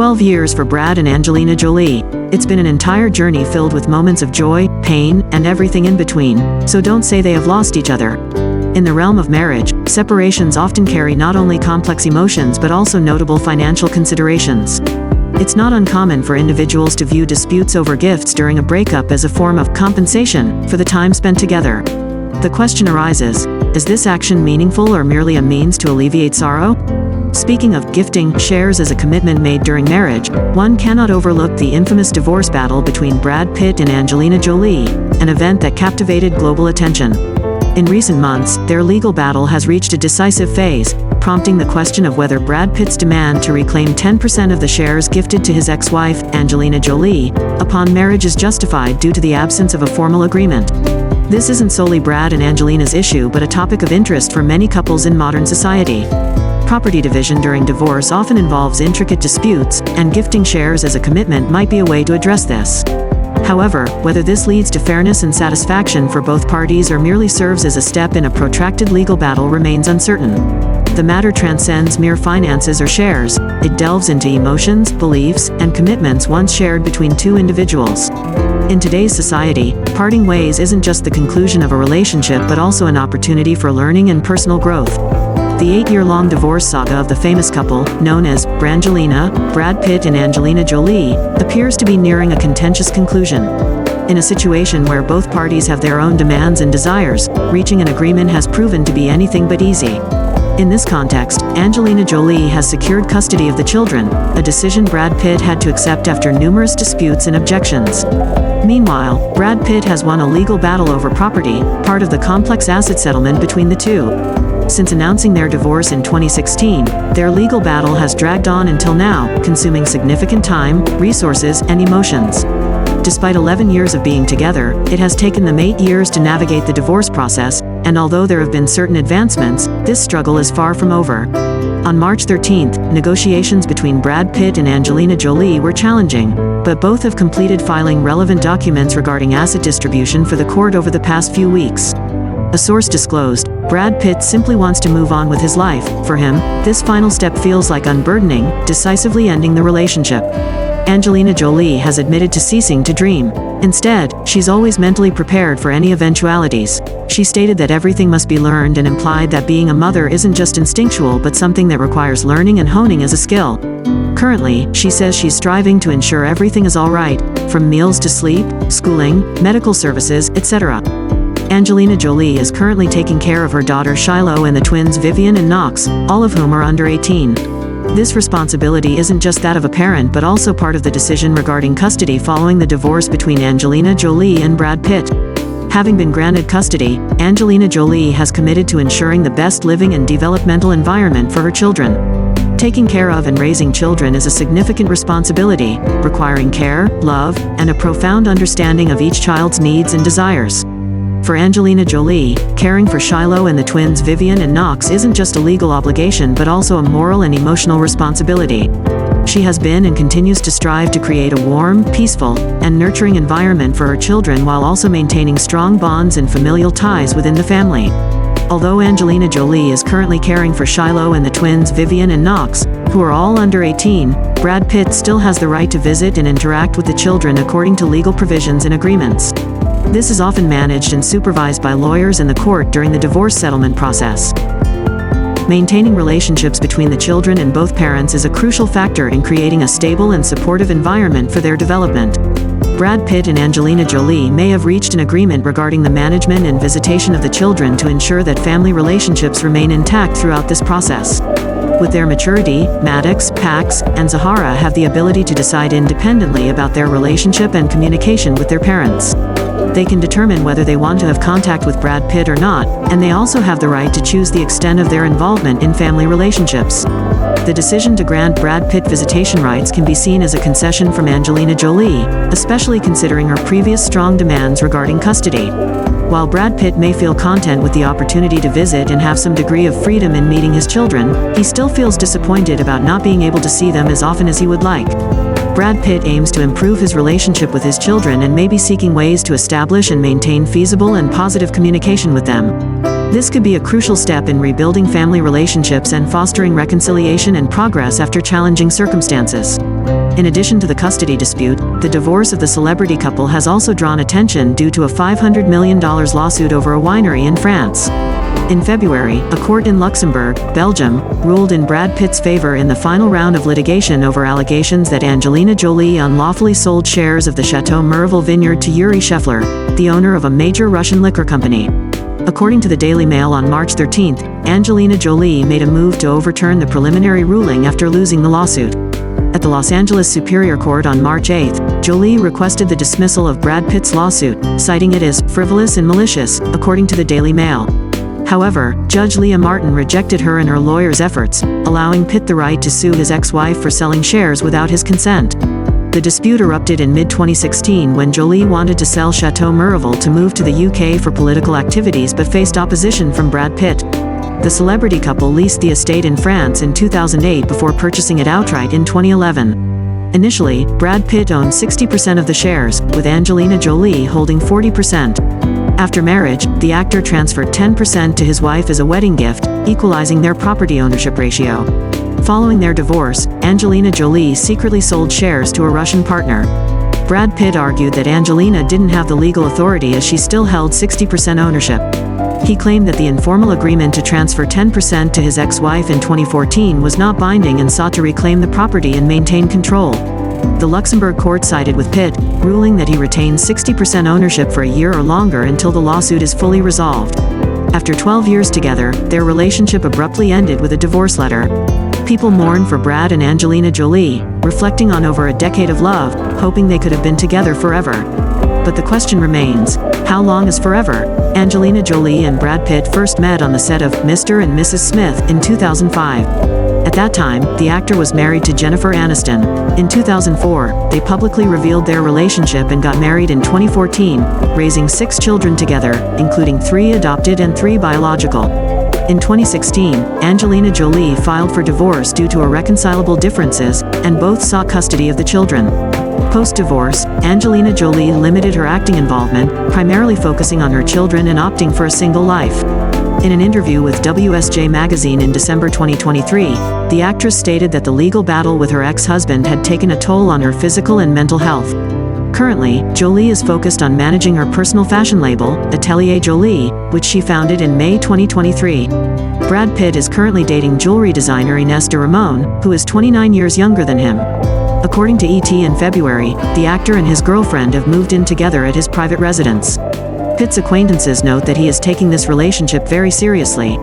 12 years for Brad and Angelina Jolie. It's been an entire journey filled with moments of joy, pain, and everything in between, so don't say they have lost each other. In the realm of marriage, separations often carry not only complex emotions but also notable financial considerations. It's not uncommon for individuals to view disputes over gifts during a breakup as a form of compensation for the time spent together. The question arises, is this action meaningful or merely a means to alleviate sorrow? Speaking of gifting shares as a commitment made during marriage, one cannot overlook the infamous divorce battle between Brad Pitt and Angelina Jolie, an event that captivated global attention. In recent months, their legal battle has reached a decisive phase, prompting the question of whether Brad Pitt's demand to reclaim 10% of the shares gifted to his ex-wife, Angelina Jolie, upon marriage is justified due to the absence of a formal agreement. This isn't solely Brad and Angelina's issue but a topic of interest for many couples in modern society. Property division during divorce often involves intricate disputes, and gifting shares as a commitment might be a way to address this. However, whether this leads to fairness and satisfaction for both parties or merely serves as a step in a protracted legal battle remains uncertain. The matter transcends mere finances or shares. It delves into emotions, beliefs, and commitments once shared between two individuals. In today's society, parting ways isn't just the conclusion of a relationship but also an opportunity for learning and personal growth. The 8-year-long divorce saga of the famous couple, known as Brangelina, Brad Pitt and Angelina Jolie, appears to be nearing a contentious conclusion. In a situation where both parties have their own demands and desires, reaching an agreement has proven to be anything but easy. In this context, Angelina Jolie has secured custody of the children, a decision Brad Pitt had to accept after numerous disputes and objections. Meanwhile, Brad Pitt has won a legal battle over property, part of the complex asset settlement between the two. Since announcing their divorce in 2016, their legal battle has dragged on until now, consuming significant time, resources, and emotions. Despite 11 years of being together, it has taken them 8 years to navigate the divorce process, and although there have been certain advancements, this struggle is far from over. On March 13th, negotiations between Brad Pitt and Angelina Jolie were challenging, but both have completed filing relevant documents regarding asset distribution for the court over the past few weeks. A source disclosed, Brad Pitt simply wants to move on with his life. For him, this final step feels like unburdening, decisively ending the relationship. Angelina Jolie has admitted to ceasing to dream. Instead, she's always mentally prepared for any eventualities. She stated that everything must be learned and implied that being a mother isn't just instinctual but something that requires learning and honing as a skill. Currently, she says she's striving to ensure everything is all right, from meals to sleep, schooling, medical services, etc. Angelina Jolie is currently taking care of her daughter Shiloh and the twins Vivian and Knox, all of whom are under 18. This responsibility isn't just that of a parent but also part of the decision regarding custody following the divorce between Angelina Jolie and Brad Pitt. Having been granted custody, Angelina Jolie has committed to ensuring the best living and developmental environment for her children. Taking care of and raising children is a significant responsibility, requiring care, love, and a profound understanding of each child's needs and desires. For Angelina Jolie, caring for Shiloh and the twins Vivian and Knox isn't just a legal obligation but also a moral and emotional responsibility. She has been and continues to strive to create a warm, peaceful, and nurturing environment for her children while also maintaining strong bonds and familial ties within the family. Although Angelina Jolie is currently caring for Shiloh and the twins Vivian and Knox, who are all under 18, Brad Pitt still has the right to visit and interact with the children according to legal provisions and agreements. This is often managed and supervised by lawyers and the court during the divorce settlement process. Maintaining relationships between the children and both parents is a crucial factor in creating a stable and supportive environment for their development. Brad Pitt and Angelina Jolie may have reached an agreement regarding the management and visitation of the children to ensure that family relationships remain intact throughout this process. With their maturity, Maddox, Pax, and Zahara have the ability to decide independently about their relationship and communication with their parents. They can determine whether they want to have contact with Brad Pitt or not, and they also have the right to choose the extent of their involvement in family relationships. The decision to grant Brad Pitt visitation rights can be seen as a concession from Angelina Jolie, especially considering her previous strong demands regarding custody. While Brad Pitt may feel content with the opportunity to visit and have some degree of freedom in meeting his children, he still feels disappointed about not being able to see them as often as he would like. Brad Pitt aims to improve his relationship with his children and may be seeking ways to establish and maintain feasible and positive communication with them. This could be a crucial step in rebuilding family relationships and fostering reconciliation and progress after challenging circumstances. In addition to the custody dispute, the divorce of the celebrity couple has also drawn attention due to a $500 million lawsuit over a winery in France. In February, a court in Luxembourg, Belgium, ruled in Brad Pitt's favor in the final round of litigation over allegations that Angelina Jolie unlawfully sold shares of the Chateau Miraval vineyard to Yuri Shefler, the owner of a major Russian liquor company. According to the Daily Mail on March 13, Angelina Jolie made a move to overturn the preliminary ruling after losing the lawsuit. At the Los Angeles Superior Court on March 8, Jolie requested the dismissal of Brad Pitt's lawsuit, citing it as frivolous and malicious, according to the Daily Mail. However, Judge Leah Martin rejected her and her lawyer's efforts, allowing Pitt the right to sue his ex-wife for selling shares without his consent. The dispute erupted in mid-2016 when Jolie wanted to sell Chateau Miraval to move to the UK for political activities but faced opposition from Brad Pitt. The celebrity couple leased the estate in France in 2008 before purchasing it outright in 2011. Initially, Brad Pitt owned 60% of the shares, with Angelina Jolie holding 40%. After marriage, the actor transferred 10% to his wife as a wedding gift, equalizing their property ownership ratio. Following their divorce, Angelina Jolie secretly sold shares to a Russian partner. Brad Pitt argued that Angelina didn't have the legal authority as she still held 60% ownership. He claimed that the informal agreement to transfer 10% to his ex-wife in 2014 was not binding and sought to reclaim the property and maintain control. The Luxembourg court sided with Pitt, ruling that he retains 60% ownership for a year or longer until the lawsuit is fully resolved. After 12 years together, their relationship abruptly ended with a divorce letter. People mourn for Brad and Angelina Jolie, reflecting on over a decade of love, hoping they could have been together forever. But the question remains, how long is forever? Angelina Jolie and Brad Pitt first met on the set of Mr. and Mrs. Smith in 2005. At that time, the actor was married to Jennifer Aniston. In 2004, they publicly revealed their relationship and got married in 2014, raising 6 children together, including 3 adopted and 3 biological. In 2016, Angelina Jolie filed for divorce due to irreconcilable differences, and both sought custody of the children. Post-divorce, Angelina Jolie limited her acting involvement, primarily focusing on her children and opting for a single life. In an interview with WSJ Magazine in December 2023, the actress stated that the legal battle with her ex-husband had taken a toll on her physical and mental health. Currently, Jolie is focused on managing her personal fashion label, Atelier Jolie, which she founded in May 2023. Brad Pitt is currently dating jewelry designer Ines de Ramon, who is 29 years younger than him. According to ET in February, the actor and his girlfriend have moved in together at his private residence. Pitt's acquaintances note that he is taking this relationship very seriously.